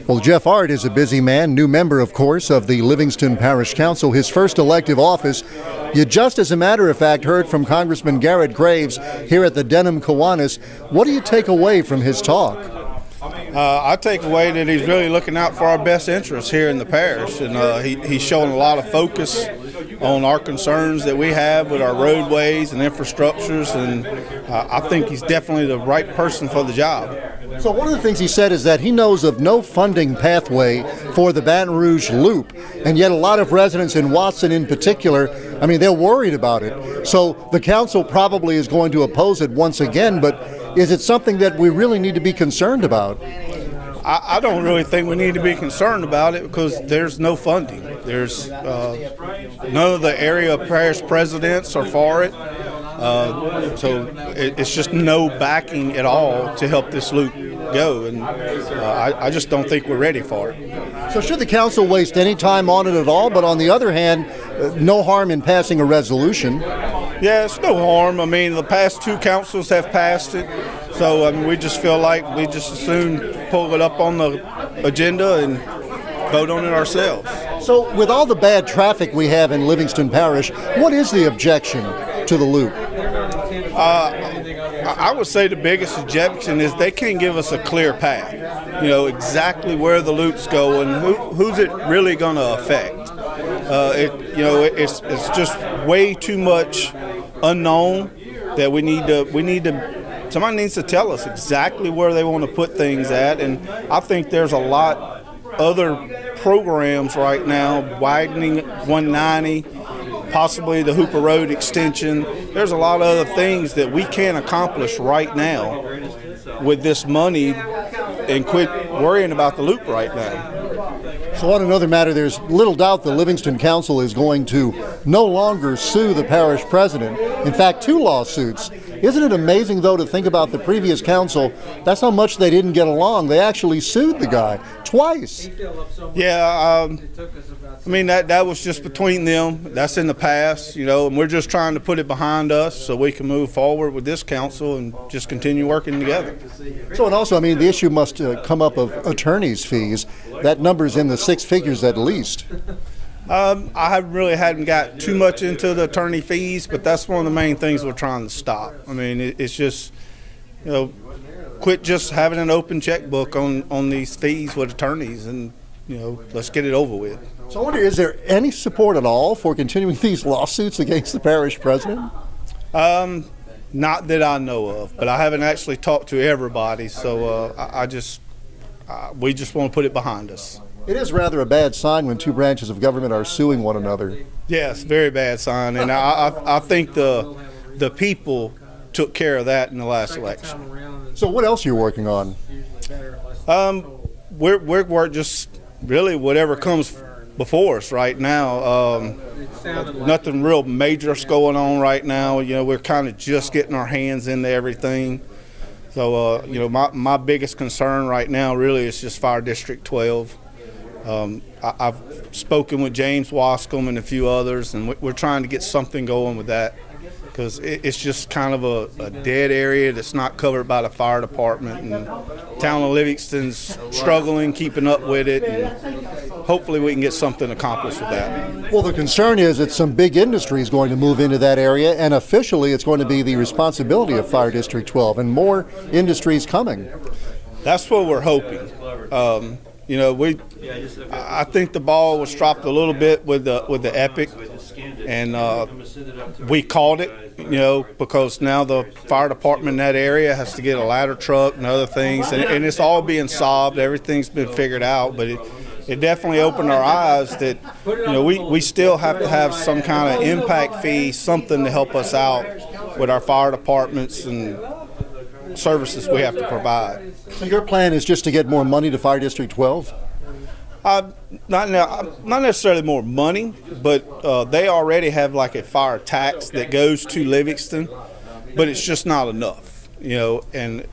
Well, Jeff Art is a busy man, new member, of course, of the Livingston Parish Council, his first elective office. You just, as a matter of fact, heard from Congressman Garrett Graves here at the Denham Kiwanis. What do you take away from his talk? I take away that he's really looking out for our best interests here in the parish, and he's showing a lot of focus on our concerns that we have with our roadways and infrastructures, and I think he's definitely the right person for the job. So one of the things he said is that he knows of no funding pathway for the Baton Rouge Loop, and yet a lot of residents in Watson in particular, I mean, they're worried about it. So the council probably is going to oppose it once again, but is it something that we really need to be concerned about? I don't really think we need to be concerned about it because there's no funding. There's none of the area parish presidents are for it. So it's just no backing at all to help this loop go, and I just don't think we're ready for it. So should the council waste any time on it at all? But on the other hand, no harm in passing a resolution. Yeah, it's no harm. I mean, the past two councils have passed it, so I mean, we just feel like we just as soon pull it up on the agenda and vote on it ourselves. So with all the bad traffic we have in Livingston Parish, what is the objection to the loop? I would say the biggest objection is they can't give us a clear path. You know, exactly where the loop's going, who's it really going to affect. It's just way too much unknown that we need to. Somebody needs to tell us exactly where they want to put things at, and I think there's a lot other programs right now, widening 190, possibly the Hooper Road extension. There's a lot of other things that we can accomplish right now with this money and quit worrying about the loop right now. So on another matter, there's little doubt the Livingston Council is going to no longer sue the parish president. In fact, 2 lawsuits. Isn't it amazing, though, to think about the previous council? That's how much they didn't get along. They actually sued the guy twice. Yeah, I mean, that was just between them. That's in the past, you know, and we're just trying to put it behind us so we can move forward with this council and just continue working together. So, and also, I mean, the issue must come up of attorney's fees. That number's in the 6 figures at least. I really hadn't got too much into the attorney fees, but that's one of the main things we're trying to stop. I mean, it's just, you know, quit just having an open checkbook on these fees with attorneys, and, you know, let's get it over with. So I wonder, is there any support at all for continuing these lawsuits against the parish president? Not that I know of, but I haven't actually talked to everybody, so we just want to put it behind us. It is rather a bad sign when 2 branches of government are suing one another. Yes, very bad sign, and I think the people took care of that in the last election. So what else are you working on? We're just really whatever comes before us right now. Nothing real major's going on right now. You know, we're kind of just getting our hands into everything. So, you know, my biggest concern right now really is just Fire District 12. I've spoken with James Wascom and a few others, and we're trying to get something going with that because it's just kind of a dead area that's not covered by the fire department, and town of Livingston's struggling, keeping up with it, and hopefully we can get something accomplished with that. Well, the concern is that some big industry is going to move into that area, and officially it's going to be the responsibility of Fire District 12, and more industries coming. That's what we're hoping. You know, I think the ball was dropped a little bit with the Epic, and we called it, you know, because now the fire department in that area has to get a ladder truck and other things, and it's all being solved. Everything's been figured out, but it definitely opened our eyes that, you know, we still have to have some kind of impact fee, something to help us out with our fire departments and services we have to provide. So your plan is just to get more money to Fire District 12? Not necessarily more money, but they already have like a fire tax that goes to Livingston, but it's just not enough. and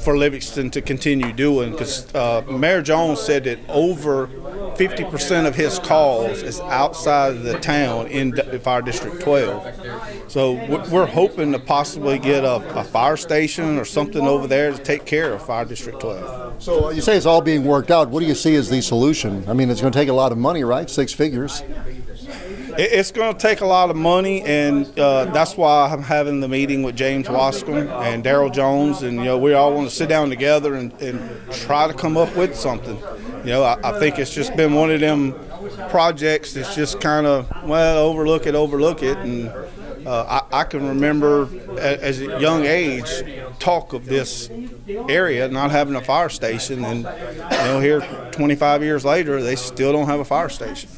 for Livingston to continue doing, because Mayor Jones said that over 50% of his calls is outside of the town in Fire District 12. So we're hoping to possibly get a fire station or something over there to take care of Fire District 12. So you say it's all being worked out. What do you see as the solution? I mean, it's going to take a lot of money, right? 6 figures. It's going to take a lot of money, and that's why I'm having the meeting with James Wascom and Darrell Jones, and we all want to sit down together and try to come up with something. I think it's just been one of them projects that's just kind of, overlook it, and I can remember as a young age talk of this area not having a fire station, and here 25 years later they still don't have a fire station.